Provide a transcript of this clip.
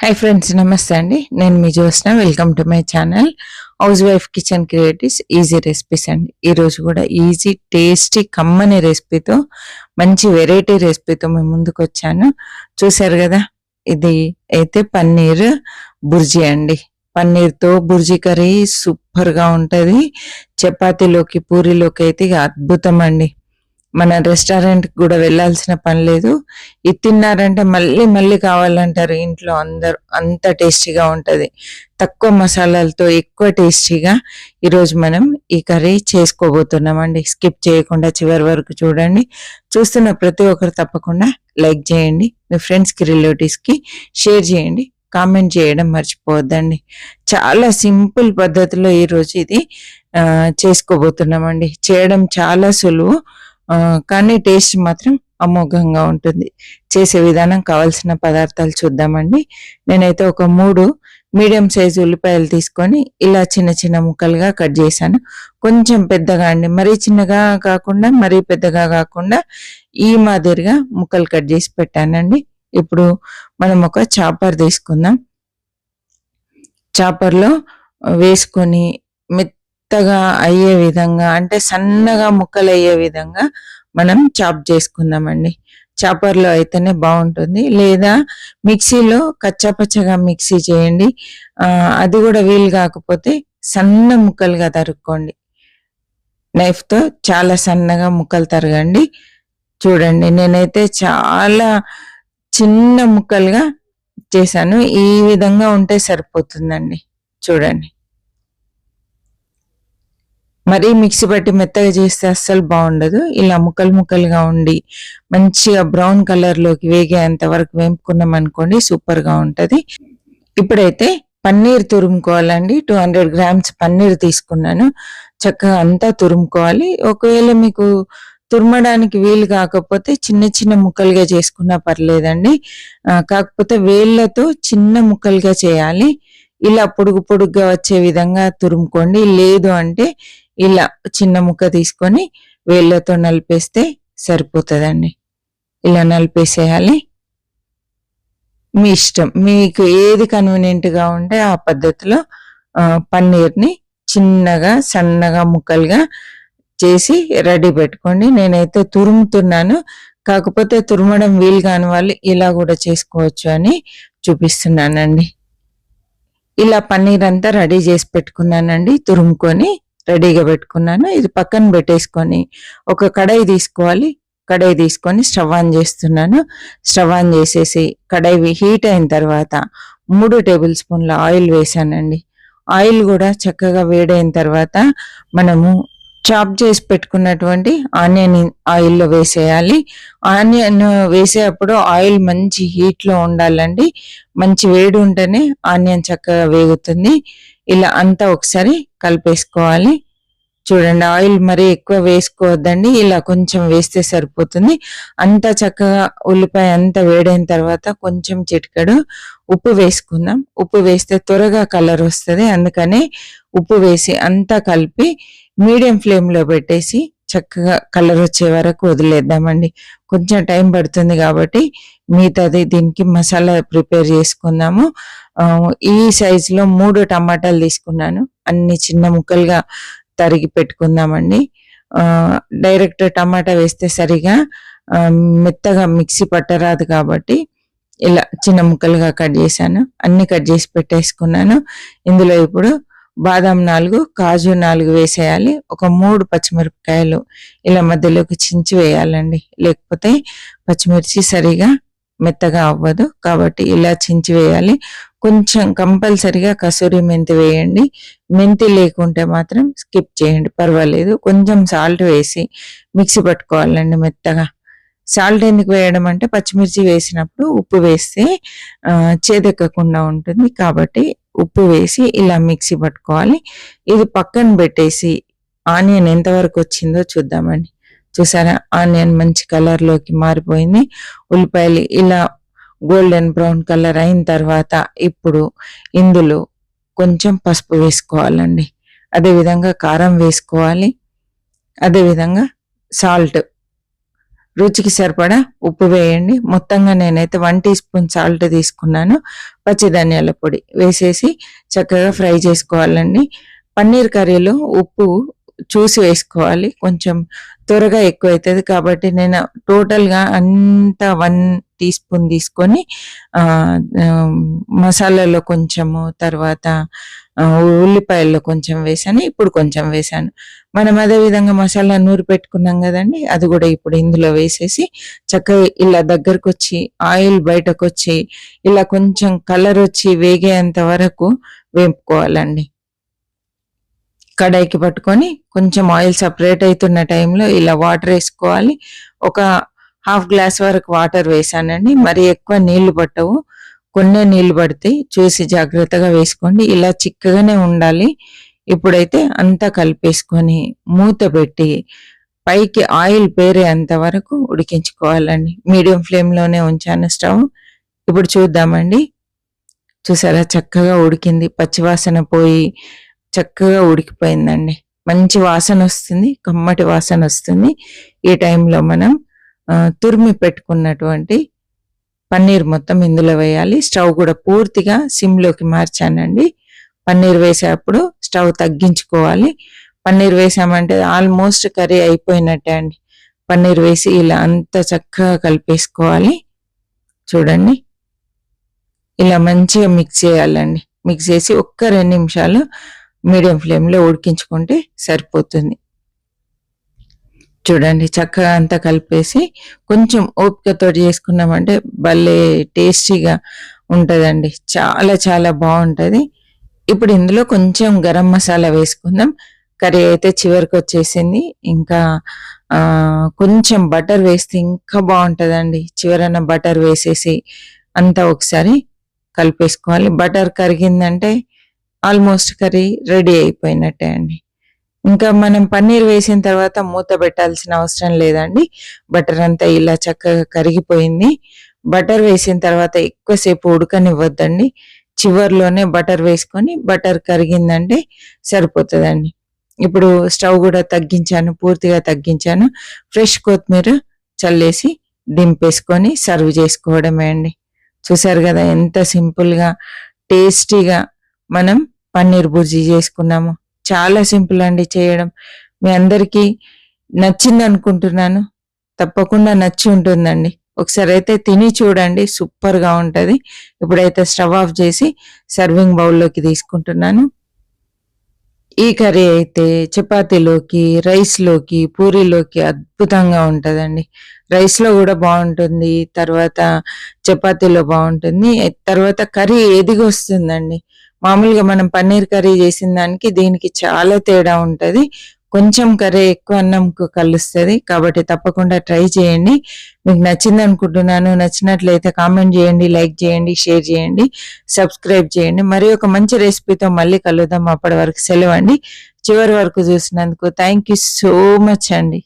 Hi friends, నమస్తే అండి. నేను మీ Jyotsna. Welcome to my channel house wife kitchen creatives easy recipes అండి. ఈరోజు కూడా ఈజీ టేస్టీ కమ్మని రెసిపీతో మంచి వెరైటీ రెసిపీతో మేము ముందుకు వచ్చాను. చూసారు కదా, ఇది అయితే పన్నీర్ బుర్జీ అండి. పన్నీర్తో బుర్జీ కర్రీ సూపర్గా ఉంటుంది. చపాతీలోకి పూరీలోకి అయితే ఇక అద్భుతం అండి. మన రెస్టారెంట్ కూడా వెళ్ళాల్సిన పని లేదు. ఇది తిన్నారంటే మళ్ళీ మళ్ళీ కావాలంటారు ఇంట్లో అందరూ. అంత టేస్టీగా ఉంటది. తక్కువ మసాలాలతో ఎక్కువ టేస్టీగా ఈరోజు మనం ఈ కర్రీ చేసుకోబోతున్నామండి. స్కిప్ చేయకుండా చివరి వరకు చూడండి. చూస్తున్న ప్రతి ఒక్కరు తప్పకుండా లైక్ చేయండి, మీ ఫ్రెండ్స్కి రిలేటివ్స్కి షేర్ చేయండి, కామెంట్ చేయడం మర్చిపోవద్దండి. చాలా సింపుల్ పద్ధతిలో ఈరోజు ఇది చేసుకోబోతున్నామండి. చేయడం చాలా సులువు, కానీ టేస్ట్ మాత్రం అమోఘంగా ఉంటుంది. చేసే విధానం, కావాల్సిన పదార్థాలు చూద్దామండి. నేనైతే ఒక 3 మీడియం సైజు ఉల్లిపాయలు తీసుకొని ఇలా చిన్న చిన్న ముక్కలుగా కట్ చేశాను. కొంచెం పెద్దగా అండి, మరీ చిన్నగా కాకుండా మరీ పెద్దగా కాకుండా ఈ మాదిరిగా ముక్కలు కట్ చేసి పెట్టానండి. ఇప్పుడు మనం ఒక చాపర్ తీసుకుందాం. చాపర్లో వేసుకొని మెత్తగా అయ్యే విధంగా, అంటే సన్నగా ముక్కలు అయ్యే విధంగా మనం చాప్ చేసుకుందామండి. చాపర్లో అయితేనే బాగుంటుంది, లేదా మిక్సీలో కచ్చాపచ్చగా మిక్సీ చేయండి. అది కూడా వీలు కాకపోతే సన్న ముక్కలుగా తరుక్కోండి. నైఫ్తో చాలా సన్నగా ముక్కలు తరగండి. చూడండి, నేనైతే చాలా చిన్న ముక్కలుగా చేశాను. ఈ విధంగా ఉంటే సరిపోతుందండి. చూడండి, మరీ మిక్సీ పట్టి మెత్తగా చేస్తే అస్సలు బాగుండదు. ఇలా ముక్కలు ముక్కలుగా ఉండి మంచిగా బ్రౌన్ కలర్లోకి వేగేంత వరకు వేపుకున్నాం అనుకోండి, సూపర్గా ఉంటుంది. ఇప్పుడైతే పన్నీర్ తురుముకోవాలండి. 200 గ్రామ్స్ పన్నీర్ తీసుకున్నాను. చక్కగా అంతా తురుముకోవాలి. ఒకవేళ మీకు తురమడానికి వీలు కాకపోతే చిన్న చిన్న ముక్కలుగా చేసుకున్నా పర్లేదండి. కాకపోతే వేళ్ళతో చిన్న ముక్కలుగా చేయాలి. ఇలా పొడుగు పొడుగ్గా వచ్చే విధంగా తురుముకోండి. లేదు అంటే ఇలా చిన్న ముక్క తీసుకొని వేళ్ళతో నలిపేస్తే సరిపోతుందండి. ఇలా నలిపేసేయాలి. మీ ఇష్టం, మీకు ఏది కన్వీనియంట్గా ఉంటే ఆ పద్ధతిలో పన్నీర్ని చిన్నగా సన్నగా ముక్కలుగా చేసి రెడీ పెట్టుకోండి. నేనైతే తురుముతున్నాను, కాకపోతే తురమడం వీలు కాని వాళ్ళు ఇలా కూడా చేసుకోవచ్చు అని చూపిస్తున్నానండి. ఇలా పన్నీర్ అంతా రెడీ చేసి పెట్టుకున్నానండి. తురుముకొని రెడీగా పెట్టుకున్నాను. ఇది పక్కన పెట్టేసుకొని ఒక కడాయి తీసుకోవాలి. కడాయి తీసుకొని స్టవ్ ఆన్ చేస్తున్నాను. స్టవ్ ఆన్ చేసేసి కడాయి హీట్ అయిన తర్వాత 3 టేబుల్ స్పూన్ల ఆయిల్ వేసానండి. ఆయిల్ కూడా చక్కగా వేడైన తర్వాత మనము చాప్ చేసి పెట్టుకున్నటువంటి ఆనియన్ ఆయిల్లో వేసేయాలి. ఆనియన్ వేసేటప్పుడు ఆయిల్ మంచి హీట్లో ఉండాలండి. మంచి వేడి ఉంటేనే ఆనియన్ చక్కగా వేగుతుంది. ఇలా అంతా ఒకసారి కలిపేసుకోవాలి. చూడండి, ఆయిల్ మరీ ఎక్కువ వేసుకోవద్దండి, ఇలా కొంచెం వేస్తే సరిపోతుంది. అంతా చక్కగా ఉల్లిపాయ అంతా వేడైన తర్వాత కొంచెం చిటికెడు ఉప్పు వేసుకుందాం. ఉప్పు వేస్తే త్వరగా కలర్ వస్తుంది, అందుకని ఉప్పు వేసి అంతా కలిపి మీడియం ఫ్లేమ్లో పెట్టేసి చక్కగా కలర్ వచ్చే వరకు వదిలేద్దామండి. కొంచెం టైం పడుతుంది కాబట్టి మిగతాది దీనికి మసాలా ప్రిపేర్ చేసుకుందాము. ఈ సైజులో 3 టమాటాలు తీసుకున్నాను. అన్ని చిన్న ముక్కలుగా తరిగి పెట్టుకుందామండి. డైరెక్ట్ టమాటా వేస్తే సరిగా మెత్తగా మిక్సీ పట్టరాదు కాబట్టి ఇలా చిన్న ముక్కలుగా కట్ చేశాను. అన్ని కట్ చేసి పెట్టేసుకున్నాను. ఇందులో ఇప్పుడు బాదాం 4, కాజు 4 వేసేయాలి. ఒక 3 పచ్చిమిరపకాయలు ఇలా మధ్యలోకి చించి వేయాలండి, లేకపోతే పచ్చిమిర్చి సరిగా మెత్తగా అవ్వదు. కాబట్టి ఇలా చించి వేయాలి. కొంచెం కంపల్సరిగా కసూరి మెంతి వేయండి. మెంతి లేకుంటే మాత్రం స్కిప్ చేయండి, పర్వాలేదు. కొంచెం సాల్ట్ వేసి మిక్సీ పట్టుకోవాలండి మెత్తగా. సాల్ట్ ఎందుకు వేయడం అంటే పచ్చిమిర్చి వేసినప్పుడు ఉప్పు వేస్తే చేదెక్కకుండా ఉంటుంది, కాబట్టి ఉప్పు వేసి ఇలా మిక్సీ పట్టుకోవాలి. ఇది పక్కన పెట్టేసి ఆనియన్ ఎంతవరకు వచ్చిందో చూద్దామండి. చూసారా, ఆనియన్ మంచి కలర్లోకి మారిపోయింది. ఉల్లిపాయలు ఇలా గోల్డెన్ బ్రౌన్ కలర్ అయిన తర్వాత ఇప్పుడు ఇందులో కొంచెం పసుపు వేసుకోవాలండి. అదేవిధంగా కారం వేసుకోవాలి. అదేవిధంగా సాల్ట్ రుచికి సరిపడా ఉప్పు వేయండి. మొత్తంగా నేనైతే 1 టీ స్పూన్ సాల్ట్ తీసుకున్నాను. పచ్చి ధనియాల పొడి వేసేసి చక్కగా ఫ్రై చేసుకోవాలండి. పన్నీర్ కర్రీలో ఉప్పు చూసి వేసుకోవాలి. కొంచెం త్వరగా ఎక్కువైతది కాబట్టి నేను టోటల్‌గా అంతా 1 టీ స్పూన్ తీసుకొని మసాలాలో కొంచెము, తర్వాత ఉల్లిపాయల్లో కొంచెం వేశాను. ఇప్పుడు కొంచెం వేశాను. మనం అదే విధంగా మసాలా నూరి పెట్టుకున్నాం గదండీ! అది గూడా ఇప్పుడు ఇందులో వేసేసి చక్కగా ఇలా దగ్గరకొచ్చి, ఆయిల్ బయటకొచ్చి, ఇలా కొంచెం కలరొచ్చి వేగేంత వరకు వేపుకోవాలండి. కడాయికి పట్టుకొని కొంచెం ఆయిల్ సెపరేట్ అయితున్న టైంలో ఇలా వాటర్ వేసుకోవాలి. ఒక హాఫ్ గ్లాస్ వరకు వాటర్ వేసానండి. మరి ఎక్కువ నీళ్లు పట్టవు. కొన్నే నీళ్లు పడతాయి. చూసి జాగ్రత్తగా వేసుకోండి. ఇలా చిక్కగానే ఉండాలి. ఇప్పుడైతే అంతా కలిపేసుకొని మూత పెట్టి పైకి ఆయిల్ పేరేంత వరకు ఉడికించుకోవాలండి. మీడియం ఫ్లేమ్‌లోనే ఉంచాను స్టవ్. ఇప్పుడు చూద్దామండి. చూసారా చక్కగా ఉడికింది. పచ్చివాసన పోయి చక్కగా ఉడికిపోయిందండి. మంచి వాసన వస్తుంది. కమ్మటి వాసన వస్తుంది. ఈ టైంలో మనం తురిమి పెట్టుకున్నటువంటి పన్నీర్ మొత్తం ఇందులో వేయాలి. స్టవ్ కూడా పూర్తిగా సిమ్‌లోకి మార్చానండి. పన్నీర్ వేసేటప్పుడు స్టవ్ తగ్గించుకోవాలి. పన్నీర్ వేసామంటే ఆల్మోస్ట్ కర్రీ అయిపోయినట్టే అండి. పన్నీర్ వేసి ఇలా అంతా చక్కగా కలిపేసుకోవాలి. చూడండి. ఇలా మంచిగా మిక్స్ చేయాలండి. మిక్స్ చేసి ఒక్క 2 నిమిషాలు మీడియం ఫ్లేమ్‌లో ఉడికించుకుంటే సరిపోతుంది. చూడండి చక్కగా అంతా కలిపేసి కొంచెం ఓపికతోటి చేసుకున్నామంటే భలే టేస్టీగా ఉంటదండి. చాలా చాలా బావుంటది. ఇప్పుడు ఇందులో కొంచెం గరం మసాలా వేసుకుందాం. కర్రీ అయితే చివరికొచ్చేసింది. ఇంకా కొంచెం బటర్ వేస్తే ఇంకా బావుంటదండి. చివరన బటర్ వేసేసి అంతా ఒకసారి కలిపేసుకోవాలి. బటర్ కరిగిందంటే ఆల్మోస్ట్ కర్రీ రెడీ అయిపోయినట్టే అండి. ఇంకా మనం పన్నీర్ వేసిన తర్వాత మూత పెట్టాల్సిన అవసరం లేదండి. బటర్ అంతా ఇలా చక్కగా కరిగిపోయింది. బటర్ వేసిన తర్వాత ఎక్కువసేపు ఉడకనివ్వద్దండి. చివర్లోనే బటర్ వేసుకొని బటర్ కరిగిందంటే సరిపోతదండి. ఇప్పుడు స్టవ్ కూడా తగ్గించాను. పూర్తిగా తగ్గించాను. ఫ్రెష్ కొత్తిమీర చల్లేసి దింపేసుకొని సర్వ్ చేసుకోవడమే అండి. చూసారు కదా ఎంత సింపుల్‌గా, టేస్టీగా మనం పన్నీర్ బుర్జీ చేసుకున్నాము. చాలా సింపుల్ అండి చేయడం. మీ అందరికీ నచ్చిందనుకుంటున్నాను. తప్పకుండా నచ్చి ఉంటుందండి. ఒకసారి అయితే తిని చూడండి. సూపర్‌గా ఉంటది. ఇప్పుడైతే స్టవ్ ఆఫ్ చేసి సర్వింగ్ బౌల్‌లోకి తీసుకుంటున్నాను. ఈ కర్రీ అయితే చపాతీలోకి, రైస్‌లోకి, పూరీలోకి అద్భుతంగా ఉంటదండి. రైస్‌లో గూడా బావుంటుంది. తర్వాత చపాతీలో బావుంటుంది. తర్వాత కర్రీ ఎదిగొస్తుందండి. మామూలుగా మనం పన్నీర్ కర్రీ చేసిన దానికి దీనికి చాలా తేడా ఉంటది. కొంచెం కర్రీ ఎక్కువ అన్నంకు కలుస్తది. కాబట్టి తప్పకుండా ట్రై చేయండి. మీకు నచ్చిందనుకుంటున్నాను. నచ్చినట్లయితే కామెంట్ చేయండి, లైక్ చేయండి, షేర్ చేయండి, సబ్స్క్రైబ్ చేయండి. మరి ఒక మంచి రెసిపీతో మళ్ళీ కలుద్దాం. అప్పటి వరకు సెలవండి. చివరి వరకు చూసినందుకు థ్యాంక్ యూ సో మచ్ అండి.